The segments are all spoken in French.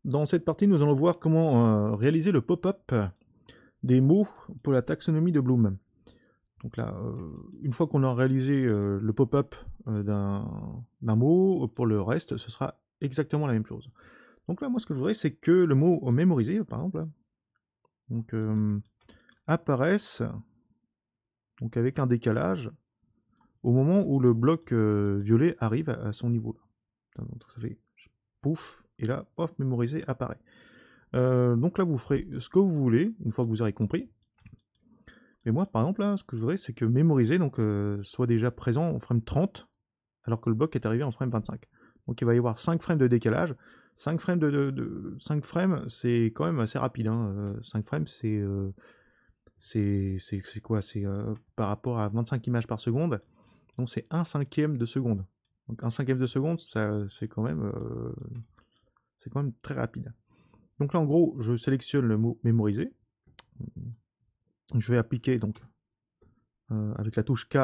Dans cette partie, nous allons voir comment réaliser le pop-up des mots pour la taxonomie de Bloom. Donc là, une fois qu'on a réalisé le pop-up d'un mot, pour le reste, ce sera exactement la même chose. Donc là, moi, ce que je voudrais, c'est que le mot mémorisé, par exemple, donc, apparaisse donc avec un décalage au moment où le bloc violet arrive à son niveau. Donc ça fait pouf, et là, pof, mémorisé apparaît. Donc là, vous ferez ce que vous voulez, une fois que vous aurez compris. Mais moi, par exemple, là, ce que je voudrais, c'est que mémoriser donc, soit déjà présent en frame 30, alors que le bloc est arrivé en frame 25. Donc il va y avoir 5 frames de décalage. 5 frames, 5 frames, c'est quand même assez rapide. Hein. 5 frames, c'est quoi? C'est par rapport à 25 images par seconde. Donc c'est 1/5 de seconde. Donc 1/5 de seconde, c'est quand même très rapide. Donc là, en gros, je sélectionne le mot mémoriser. Je vais appliquer donc avec la touche K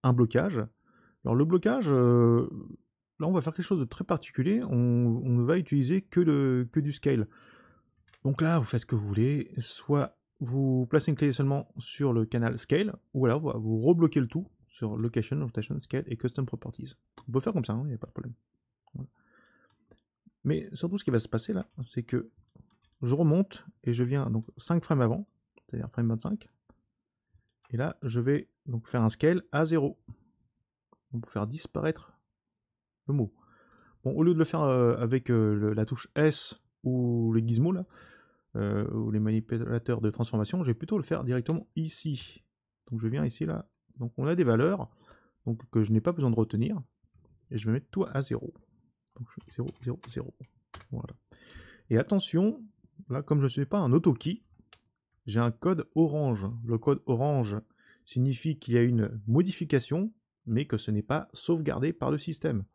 un blocage. Alors le blocage, là on va faire quelque chose de très particulier, on ne va utiliser que du scale. Donc là vous faites ce que vous voulez, soit vous placez une clé seulement sur le canal scale, ou alors vous rebloquez le tout sur location, rotation, scale et custom properties. On peut faire comme ça, il n'y a pas de problème. Voilà. Mais surtout ce qui va se passer là, c'est que je remonte et je viens donc 5 frames avant, c'est-à-dire frame 25, et là je vais donc faire un scale à 0 pour faire disparaître le mot. Bon, au lieu de le faire avec la touche S ou les gizmos là, ou les manipulateurs de transformation, je vais plutôt le faire directement ici. Donc je viens ici là, donc on a des valeurs donc, que je n'ai pas besoin de retenir, et je vais mettre tout à 0. Donc 0, 0, 0. Voilà. Et attention, là comme je ne suis pas un auto-key, j'ai un code orange. Le code orange signifie qu'il y a une modification, mais que ce n'est pas sauvegardé par le système.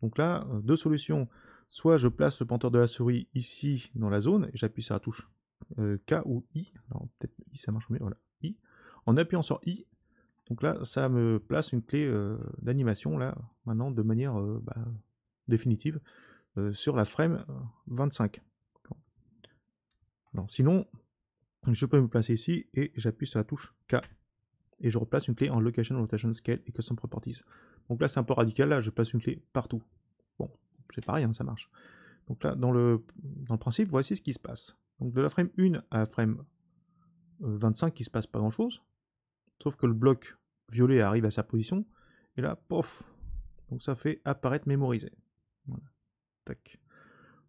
Donc là, deux solutions. Soit je place le pointeur de la souris ici dans la zone, et j'appuie sur la touche K ou I. Alors peut-être I ça marche mieux, voilà. I. En appuyant sur I, donc là ça me place une clé d'animation là, maintenant de manière définitive, sur la frame 25. Alors, sinon, je peux me placer ici et j'appuie sur la touche K. Et je replace une clé en Location, Rotation, Scale et Custom Properties. Donc là c'est un peu radical, là je place une clé partout. Bon, c'est pareil, hein, ça marche. Donc là, dans le principe, voici ce qui se passe. Donc de la frame 1 à la frame 25, il ne se passe pas grand-chose. Sauf que le bloc violet arrive à sa position. Et là, pof. Donc ça fait apparaître mémorisé. Voilà. Tac.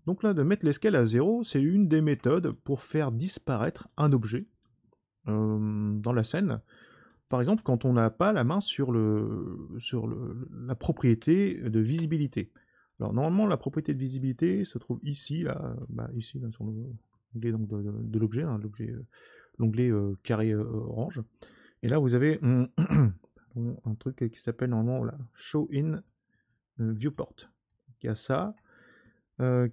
Donc là, de mettre l'escale à 0, c'est une des méthodes pour faire disparaître un objet dans la scène. Par exemple, quand on n'a pas la main sur la propriété de visibilité. Alors normalement, la propriété de visibilité se trouve ici, là, ici, là, sur l'onglet de l'objet, hein, l'onglet carré orange. Et là, vous avez un truc qui s'appelle normalement là, Show in Viewport. Il y a ça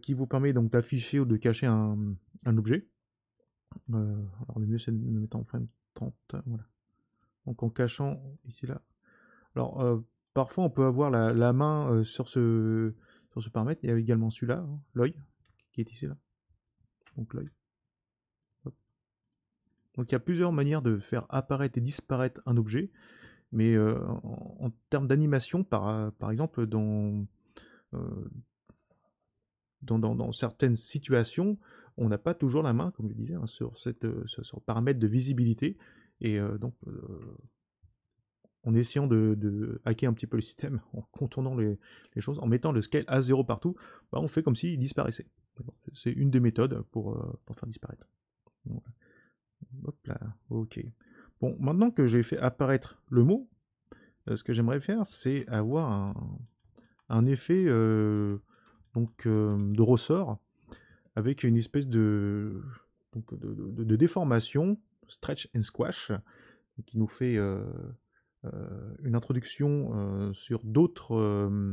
qui vous permet donc d'afficher ou de cacher un objet. Alors le mieux c'est de le mettre en frame 30, voilà. Donc en cachant ici là. Alors parfois on peut avoir la main sur ce paramètre. Il y a également celui-là, hein, l'œil, qui est ici là. Donc l'œil. Donc il y a plusieurs manières de faire apparaître et disparaître un objet, mais en termes d'animation, par exemple dans certaines situations, on n'a pas toujours la main, comme je disais, hein, sur le paramètre de visibilité, et donc en essayant de hacker un petit peu le système, en contournant les choses, en mettant le scale à 0 partout, on fait comme s'il disparaissait. C'est une des méthodes pour faire disparaître. Voilà. Hop là, ok. Bon, maintenant que j'ai fait apparaître le mot, ce que j'aimerais faire, c'est avoir un effet de ressort avec une espèce de déformation, stretch and squash, qui nous fait une introduction sur d'autres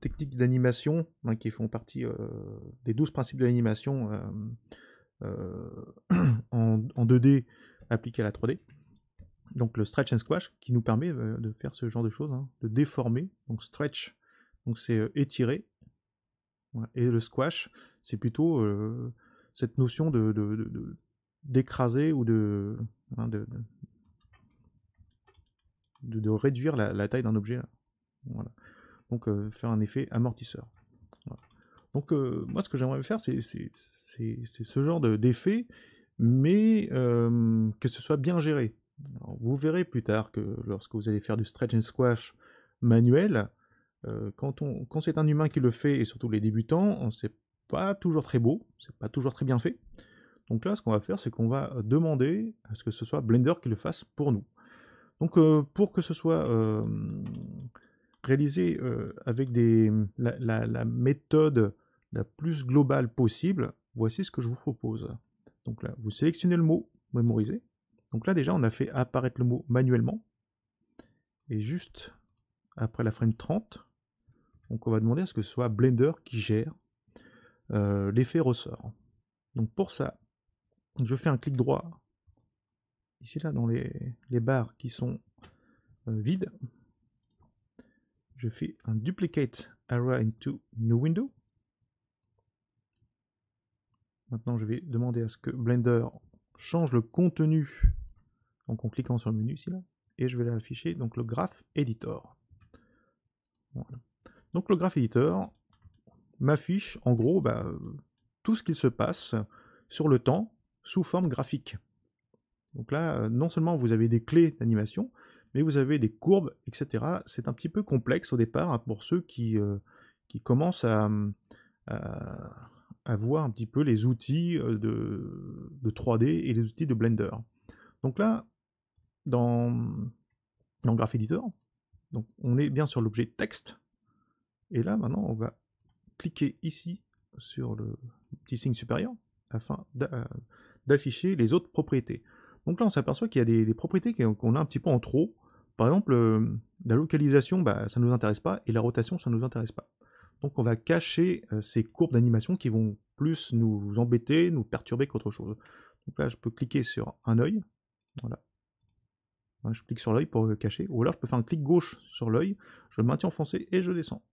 techniques d'animation, hein, qui font partie des 12 principes de l'animation en 2D appliqués à la 3D. Donc le stretch and squash qui nous permet de faire ce genre de choses, hein, de déformer. Donc stretch, donc c'est étirer, Voilà. Et le squash, c'est plutôt cette notion d'écraser ou hein, de réduire la taille d'un objet. Là. Voilà. Donc faire un effet amortisseur. Voilà. Donc moi ce que j'aimerais faire c'est ce genre d'effet, mais que ce soit bien géré. Alors, vous verrez plus tard que lorsque vous allez faire du stretch and squash manuel, quand c'est un humain qui le fait, et surtout les débutants, c'est pas toujours très beau, c'est pas toujours très bien fait. Donc là ce qu'on va faire c'est qu'on va demander à ce que ce soit Blender qui le fasse pour nous. Donc pour que ce soit réalisé avec la méthode la plus globale possible, voici ce que je vous propose. Donc là, vous sélectionnez le mot mémoriser. Donc là déjà, on a fait apparaître le mot manuellement. Et juste après la frame 30, donc on va demander à ce que ce soit Blender qui gère l'effet ressort. Donc pour ça, je fais un clic droit ici là dans les barres qui sont vides. Je fais un duplicate area into new window. Maintenant, je vais demander à ce que Blender change le contenu, donc en cliquant sur le menu ici là, et je vais l'afficher donc le Graph Editor. Voilà. Donc le Graph Editor m'affiche en gros tout ce qu'il se passe sur le temps sous forme graphique. Donc là, non seulement vous avez des clés d'animation, mais vous avez des courbes, etc. C'est un petit peu complexe au départ hein, pour ceux qui commencent à voir un petit peu les outils de 3D et les outils de Blender. Donc là, dans Graph Editor, donc on est bien sur l'objet texte, et là maintenant on va cliquer ici sur le petit signe supérieur afin d'afficher les autres propriétés. Donc là on s'aperçoit qu'il y a des propriétés qu'on a un petit peu en trop. Par exemple, la localisation, ça ne nous intéresse pas, et la rotation, ça ne nous intéresse pas. Donc on va cacher ces courbes d'animation qui vont plus nous embêter, nous perturber qu'autre chose. Donc là je peux cliquer sur un œil, voilà. Je clique sur l'œil pour le cacher, ou alors je peux faire un clic gauche sur l'œil, je le maintiens enfoncé et je descends.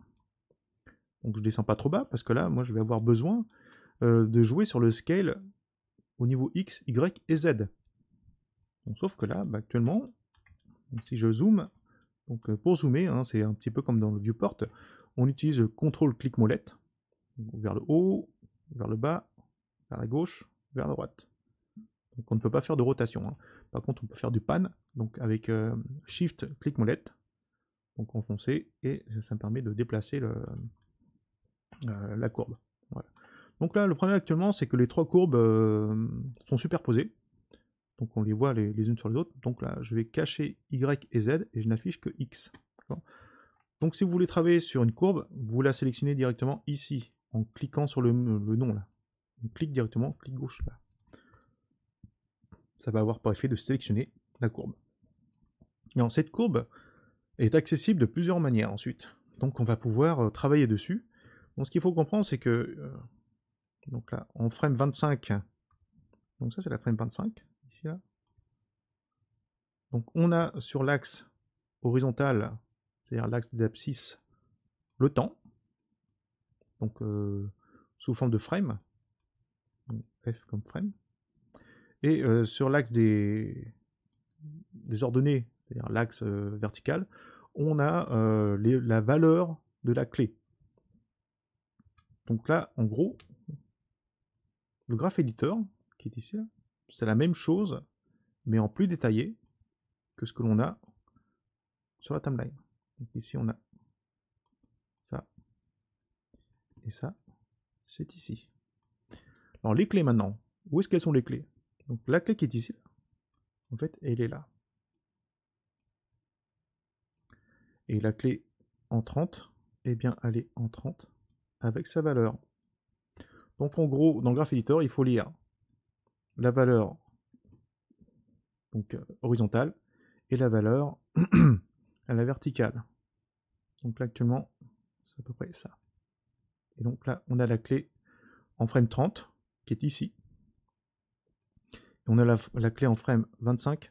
Donc je descends pas trop bas, parce que là, moi je vais avoir besoin de jouer sur le scale au niveau X, Y et Z. Donc, sauf que là, actuellement, si je zoome, donc pour zoomer, hein, c'est un petit peu comme dans le viewport, on utilise CTRL-clic molette, vers le haut, vers le bas, vers la gauche, vers la droite. Donc on ne peut pas faire de rotation. Hein. Par contre, on peut faire du pan, donc avec Shift-clic molette, donc enfoncé, et ça me permet de déplacer la courbe. Voilà. Donc là, le problème actuellement, c'est que les trois courbes sont superposées. Donc on les voit les unes sur les autres. Donc là, je vais cacher Y et Z, et je n'affiche que X. Donc si vous voulez travailler sur une courbe, vous la sélectionnez directement ici, en cliquant sur le nom là. On clique directement, clic gauche là. Ça va avoir pour effet de sélectionner la courbe. Et cette courbe est accessible de plusieurs manières ensuite. Donc on va pouvoir travailler dessus. Donc ce qu'il faut comprendre, c'est que donc là, en frame 25, donc ça c'est la frame 25, ici là. Donc on a sur l'axe horizontal, c'est-à-dire l'axe des abscisses, le temps, donc sous forme de frame, donc F comme frame, et sur l'axe des ordonnées, c'est-à-dire l'axe vertical, on a la valeur de la clé. Donc là, en gros, le Graph Editor, qui est ici, c'est la même chose, mais en plus détaillé que ce que l'on a sur la timeline. Donc ici, on a ça, et ça, c'est ici. Alors les clés maintenant, où est-ce qu'elles sont les clés? Donc la clé qui est ici, en fait, elle est là. Et la clé en 30, eh bien, elle est en 30 avec sa valeur. Donc en gros, dans le Graph Editor, il faut lire la valeur donc, horizontale et la valeur à la verticale. Donc là, actuellement, c'est à peu près ça. Et donc là, on a la clé en frame 30, qui est ici. Et on a la clé en frame 25,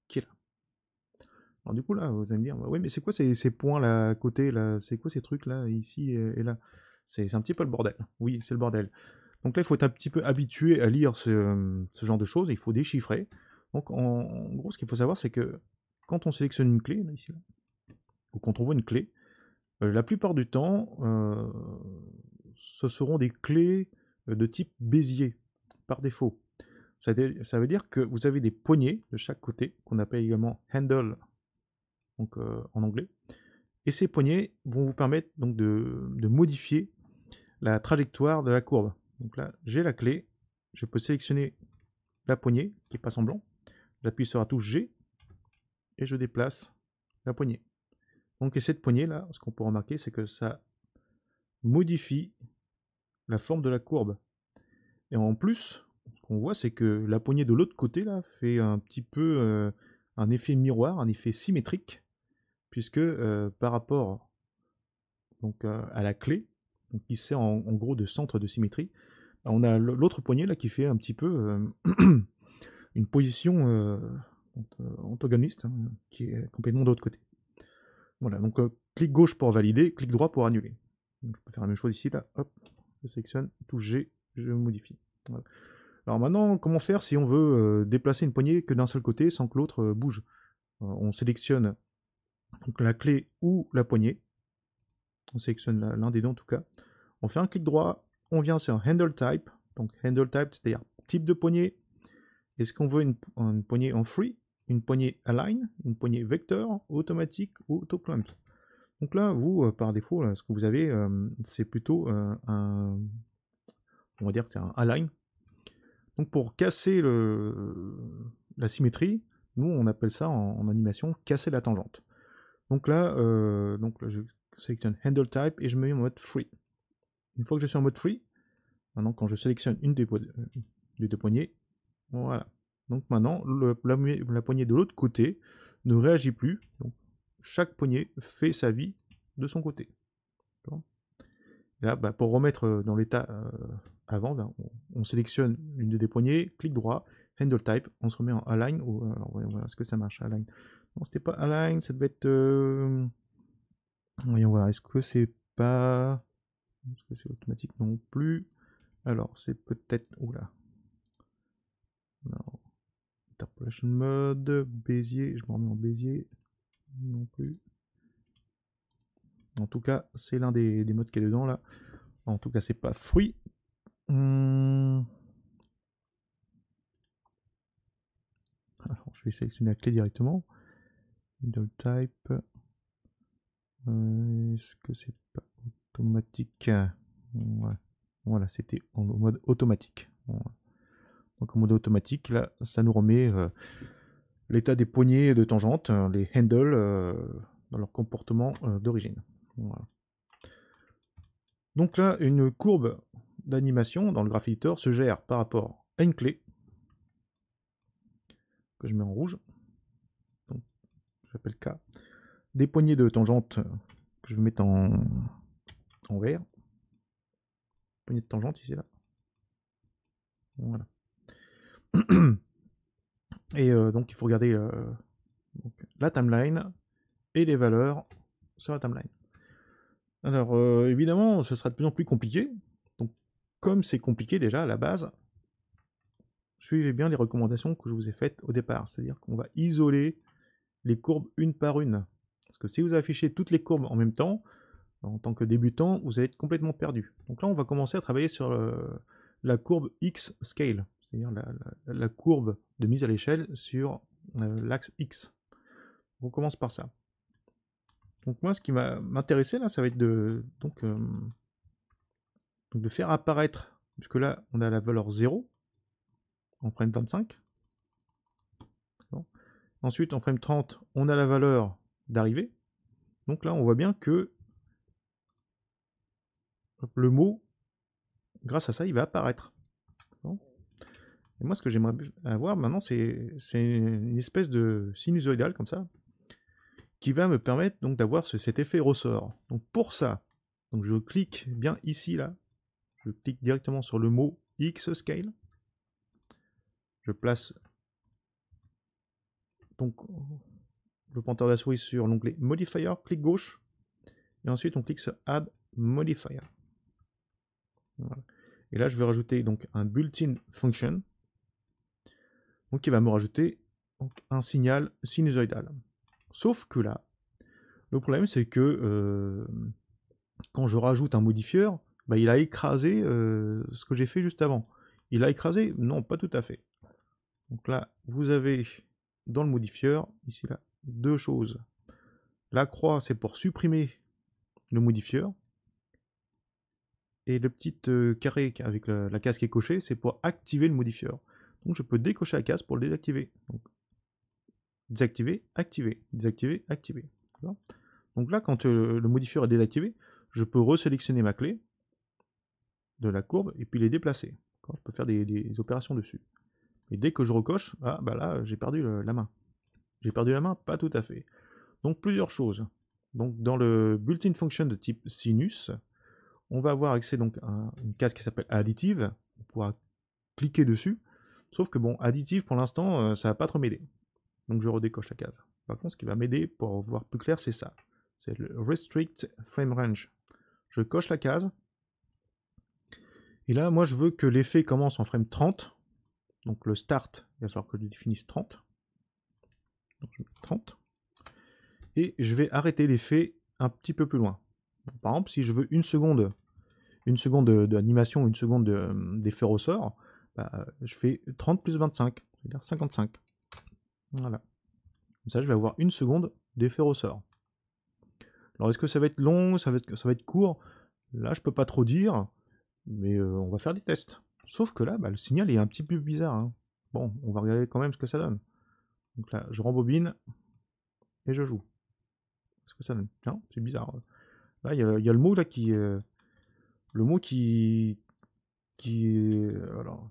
qui est là. Alors du coup, là, vous allez me dire, oui, mais c'est quoi ces points là à côté là? C'est quoi ces trucs là, ici et là? C'est un petit peu le bordel. Oui, c'est le bordel. Donc là, il faut être un petit peu habitué à lire ce genre de choses, il faut déchiffrer. Donc en gros, ce qu'il faut savoir, c'est que quand on sélectionne une clé, là, ici, là, ou quand on voit une clé, la plupart du temps, ce seront des clés de type Bézier, par défaut. Ça veut dire que vous avez des poignées de chaque côté, qu'on appelle également handle, donc en anglais. Et ces poignées vont vous permettre donc de modifier la trajectoire de la courbe. Donc là, j'ai la clé, je peux sélectionner la poignée qui passe en blanc, j'appuie sur la touche G, et je déplace la poignée. Donc et cette poignée là, ce qu'on peut remarquer, c'est que ça modifie la forme de la courbe. Et en plus, ce qu'on voit, c'est que la poignée de l'autre côté là fait un petit peu un effet miroir, un effet symétrique, puisque par rapport donc, à la clé, donc, qui sert en gros de centre de symétrie, on a l'autre poignée là qui fait un petit peu une position antagoniste, hein, qui est complètement de l'autre côté. Voilà, donc clic gauche pour valider, clic droit pour annuler. Donc, je peux faire la même chose ici, là, hop, je sélectionne, touche G, je modifie. Voilà. Alors maintenant, comment faire si on veut déplacer une poignée que d'un seul côté sans que l'autre bouge? On sélectionne donc, la clé ou la poignée. On sélectionne l'un des deux en tout cas. On fait un clic droit, on vient sur Handle Type. Donc Handle Type, c'est-à-dire type de poignée. Est-ce qu'on veut une poignée en free, une poignée align, une poignée vecteur, automatique ou auto-clamp? Donc là, vous, par défaut, là, ce que vous avez, c'est plutôt un... On va dire que c'est un align. Donc pour casser la symétrie, nous on appelle ça en animation casser la tangente. Donc là je sélectionne Handle Type et je me mets en mode Free. Une fois que je suis en mode Free, maintenant quand je sélectionne une des deux poignées, voilà. Donc maintenant la poignée de l'autre côté ne réagit plus. Donc chaque poignée fait sa vie de son côté. Et là, pour remettre dans l'état avant, on sélectionne une des poignées, clic droit, Handle Type, on se remet en Align. Alors, voyons voir, est-ce que ça marche, Align? Non, c'était pas Align, ça devait être... Voyons voir, est-ce que c'est pas... Est-ce que c'est automatique non plus? Alors, c'est peut-être... Oula. Non. Interpolation Mode, Bézier, je me remets en Bézier. Non plus. En tout cas, c'est l'un des modes qui est dedans, là. En tout cas, c'est pas fruit. Alors, je vais sélectionner la clé directement. Handle Type. Est-ce que c'est pas automatique? Ouais. Voilà, c'était en mode automatique. Voilà. Donc en mode automatique, là, ça nous remet l'état des poignées de tangente, les handles, dans leur comportement d'origine. Voilà. Donc là, une courbe d'animation dans le graph editor se gère par rapport à une clé que je mets en rouge. Donc, j'appelle K. Des poignées de tangente que je vais mettre en vert. Poignée de tangente ici là. Voilà. Et donc il faut regarder donc, la timeline et les valeurs sur la timeline. Alors évidemment, ce sera de plus en plus compliqué. Donc comme c'est compliqué déjà à la base, suivez bien les recommandations que je vous ai faites au départ. C'est-à-dire qu'on va isoler les courbes une par une. Parce que si vous affichez toutes les courbes en même temps, en tant que débutant, vous allez être complètement perdu. Donc là, on va commencer à travailler sur la courbe X scale, c'est-à-dire la courbe de mise à l'échelle sur l'axe X. On commence par ça. Donc moi, ce qui va m'intéresser là, ça va être de faire apparaître, puisque là, on a la valeur 0 en frame 25. Bon. Ensuite, en frame 30, on a la valeur d'arrivée. Donc là, on voit bien que le mot, grâce à ça, il va apparaître. Bon. Et moi, ce que j'aimerais avoir maintenant, c'est une espèce de sinusoïdal comme ça, qui va me permettre donc d'avoir cet effet ressort. Donc pour ça, donc je clique bien ici là, je clique directement sur le mot X scale, je place donc le pointeur de la souris sur l'onglet Modifier, clic gauche, et ensuite on clique sur Add Modifier. Voilà. Et là, je vais rajouter donc un built-in function, donc qui va me rajouter donc, un signal sinusoïdal. Sauf que là, le problème c'est que quand je rajoute un modifieur, bah, il a écrasé ce que j'ai fait juste avant. Il a écrasé? Non, pas tout à fait. Donc là, vous avez dans le modifieur, ici là, deux choses. La croix, c'est pour supprimer le modifieur. Et le petit carré avec la case qui est cochée, c'est pour activer le modifieur. Donc je peux décocher la case pour le désactiver. Donc, désactiver, activer, désactiver, activer. Donc là, quand le modifieur est désactivé, je peux resélectionner ma clé de la courbe et puis les déplacer. Je peux faire des opérations dessus. Et dès que je recoche, ah bah là, j'ai perdu la main. J'ai perdu la main? Pas tout à fait. Donc plusieurs choses. Donc dans le built-in function de type sinus, on va avoir accès donc à une case qui s'appelle additive. On pourra cliquer dessus. Sauf que bon, additive pour l'instant, ça va pas trop m'aider. Donc je redécoche la case. Par contre, ce qui va m'aider pour voir plus clair, c'est ça. C'est le restrict frame range. Je coche la case. Et là, moi, je veux que l'effet commence en frame 30. Donc le start, il va falloir que je définisse 30. Donc je mets 30. Et je vais arrêter l'effet un petit peu plus loin. Donc, par exemple, si je veux une seconde d'animation, une seconde d'effet ressort, bah, je fais 30 plus 25, c'est-à-dire 55. Voilà. Comme ça, je vais avoir une seconde d'effet ressort. Alors, est-ce que ça va être long, ça va être court? Là, je peux pas trop dire, mais on va faire des tests. Sauf que là, bah, le signal est un petit peu bizarre. Hein. Bon, on va regarder quand même ce que ça donne. Donc là, je rembobine et je joue. Qu'est-ce que ça donne? Non, c'est bizarre. Là, il y a le mot là qui... le mot qui... alors,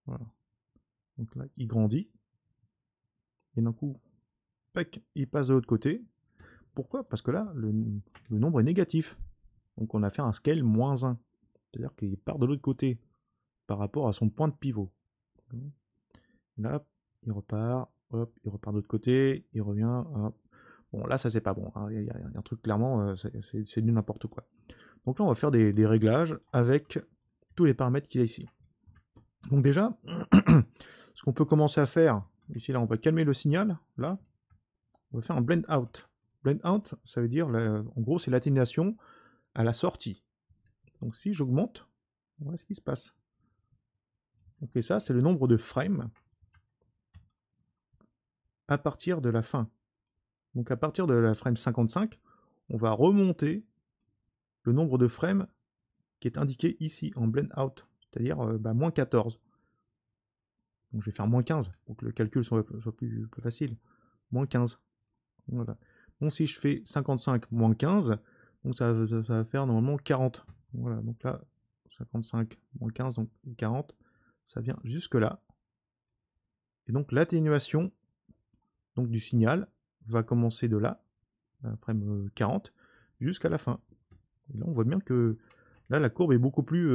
voilà. Donc là, il grandit. Et d'un coup, pac, il passe de l'autre côté. Pourquoi? Parce que là, le nombre est négatif. Donc on a fait un scale moins 1. C'est-à-dire qu'il part de l'autre côté par rapport à son point de pivot. Là, il repart, hop, il repart de l'autre côté, il revient, hop. Bon, là, ça c'est pas bon. Hein. Il y a un truc, clairement, c'est du n'importe quoi. Donc là, on va faire des réglages avec tous les paramètres qu'il y a ici. Donc déjà, ce qu'on peut commencer à faire, ici là, on va calmer le signal, là. On va faire un blend out. Blend out, ça veut dire, en gros, c'est l'atténuation à la sortie. Donc si j'augmente, voilà ce qui se passe. Donc et ça, c'est le nombre de frames à partir de la fin. Donc à partir de la frame 55, on va remonter le nombre de frames qui est indiqué ici en blend out, c'est-à-dire moins 14. Donc je vais faire moins 15 pour que le calcul soit plus facile. Moins 15. Voilà. Donc si je fais 55 moins 15, donc ça va faire normalement 40. Voilà, donc là, 55 moins 15, donc 40, ça vient jusque là. Et donc l'atténuation donc du signal va commencer de là, après 40, jusqu'à la fin. Et là on voit bien que là la courbe est beaucoup plus...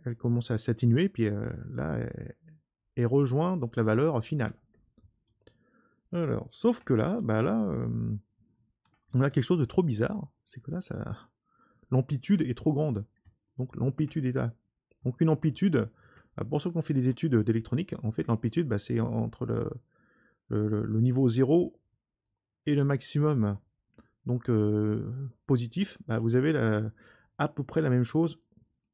elle commence à s'atténuer, puis là elle rejoint donc la valeur finale. Alors, sauf que là, on a quelque chose de trop bizarre, c'est que là, l'amplitude est trop grande. Donc l'amplitude est là. Donc une amplitude, pour ceux qui ont fait des études d'électronique, en fait l'amplitude, c'est entre le niveau 0 et le maximum. Donc positif, vous avez à peu près la même chose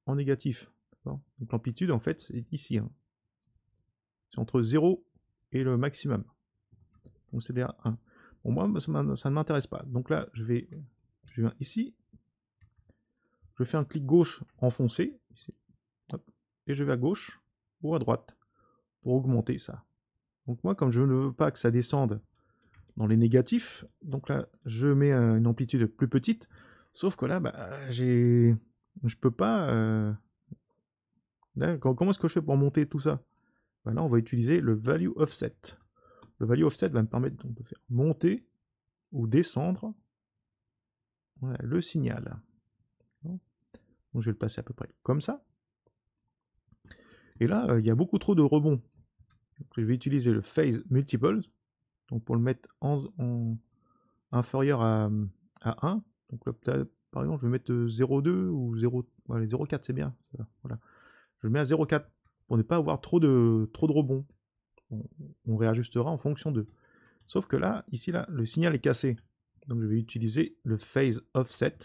en négatif. Donc l'amplitude, en fait, c'est ici. Hein. C'est entre 0 et le maximum. Donc c'est-à-dire 1. Bon, moi, ça ne m'intéresse pas. Donc là, je viens ici, je fais un clic gauche enfoncé, ici, hop, et je vais à gauche ou à droite pour augmenter ça. Donc moi, comme je ne veux pas que ça descende dans les négatifs, donc là, je mets une amplitude plus petite, sauf que là, je peux pas... Là, comment est-ce que je fais pour monter tout ça? Là, on va utiliser le value offset. Le value offset va me permettre donc de faire monter ou descendre le signal. Donc je vais le placer à peu près comme ça. Et là, il y a beaucoup trop de rebonds. Donc, je vais utiliser le phase multiples, donc pour le mettre en inférieur à 1. Donc là, par par exemple, je vais mettre 0,2 ou 0, allez, 0,4 c'est bien. Voilà. Je le mets à 0,4 pour ne pas avoir trop de rebonds. On réajustera en fonction de. Sauf que là, ici, là, le signal est cassé. Donc je vais utiliser le phase offset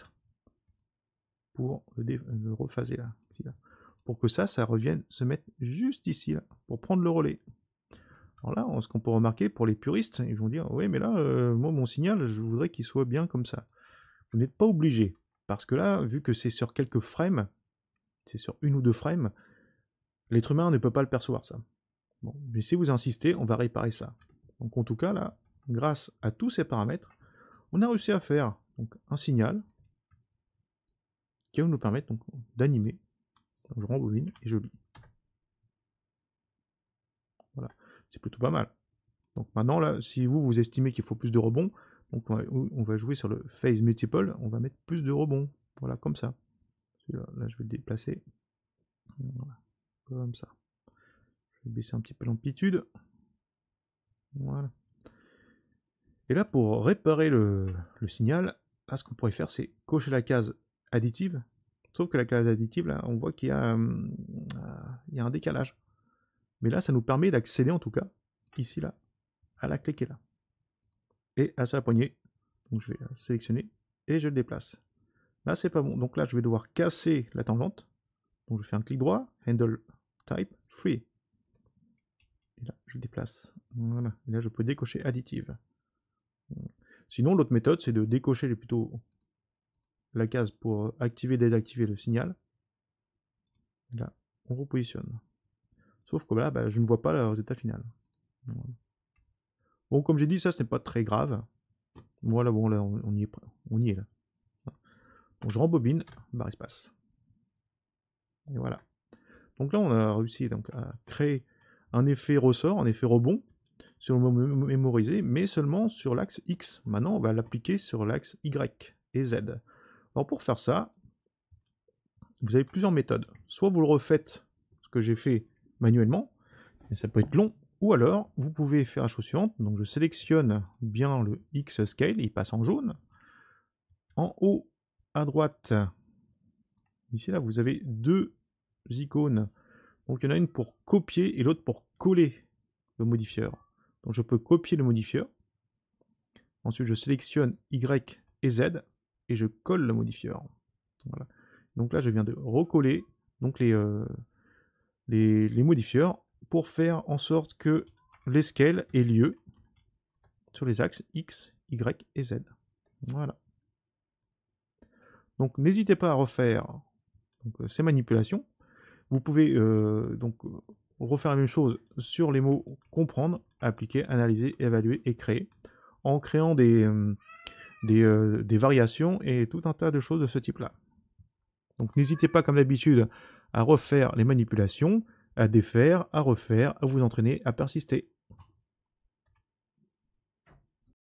pour le rephaser là, ici, là. Pour que ça revienne se mettre juste ici, là, pour prendre le relais. Alors là, ce qu'on peut remarquer pour les puristes, ils vont dire, oui, mais là, moi, mon signal, je voudrais qu'il soit bien comme ça. Vous n'êtes pas obligé, parce que là, vu que c'est sur quelques frames, c'est sur 1 ou 2 frames, l'être humain ne peut pas le percevoir, ça. Bon, mais si vous insistez, on va réparer ça. Donc en tout cas, là, grâce à tous ces paramètres, on a réussi à faire donc, un signal qui va nous permettre d'animer. Donc je rembobine et je lis. Voilà, c'est plutôt pas mal. Donc maintenant, là, si vous estimez qu'il faut plus de rebonds, donc on va jouer sur le phase multiple, on va mettre plus de rebonds. Voilà, comme ça. Là, je vais le déplacer. Voilà, comme ça. Je vais baisser un petit peu l'amplitude. Voilà. Et là, pour réparer le signal, là, ce qu'on pourrait faire, c'est cocher la case additive. Sauf que la case additive, là, on voit qu'il y a un décalage. Mais là, ça nous permet d'accéder, en tout cas, ici, là, à la clé qui est là. Et à sa poignée. Donc, je vais sélectionner et je le déplace. Là, c'est pas bon. Donc là, je vais devoir casser la tangente. Donc, je fais un clic droit, Handle Type, Free. Et là, je déplace. Voilà. Et là, je peux décocher additive. Sinon, l'autre méthode, c'est de décocher plutôt la case pour activer et désactiver le signal. Et là, on repositionne. Sauf que là, je ne vois pas le résultat final. Voilà. Bon, comme j'ai dit, ça, ce n'est pas très grave. Voilà, bon, là, on y est là. Donc, je rembobine, barre espace. Et voilà. Donc là, on a réussi donc, à créer un effet ressort, un effet rebond, sur le mémorisé, mais seulement sur l'axe X. Maintenant, on va l'appliquer sur l'axe Y et Z. Alors pour faire ça, vous avez plusieurs méthodes. Soit vous le refaites, ce que j'ai fait manuellement, mais ça peut être long, ou alors vous pouvez faire la chose suivante. Donc je sélectionne bien le X scale, il passe en jaune. En haut à droite, ici là, vous avez deux icônes. Donc il y en a une pour copier et l'autre pour coller le modifieur. Donc je peux copier le modifieur. Ensuite je sélectionne Y et Z et je colle le modifieur. Voilà. Donc là je viens de recoller donc les modifieurs pour faire en sorte que les scales aient lieu sur les axes X, Y et Z. Voilà. Donc n'hésitez pas à refaire ces manipulations. Vous pouvez donc refaire la même chose sur les mots comprendre, appliquer, analyser, évaluer et créer, en créant des variations et tout un tas de choses de ce type-là. Donc n'hésitez pas, comme d'habitude, à refaire les manipulations, à défaire, à refaire, à vous entraîner, à persister.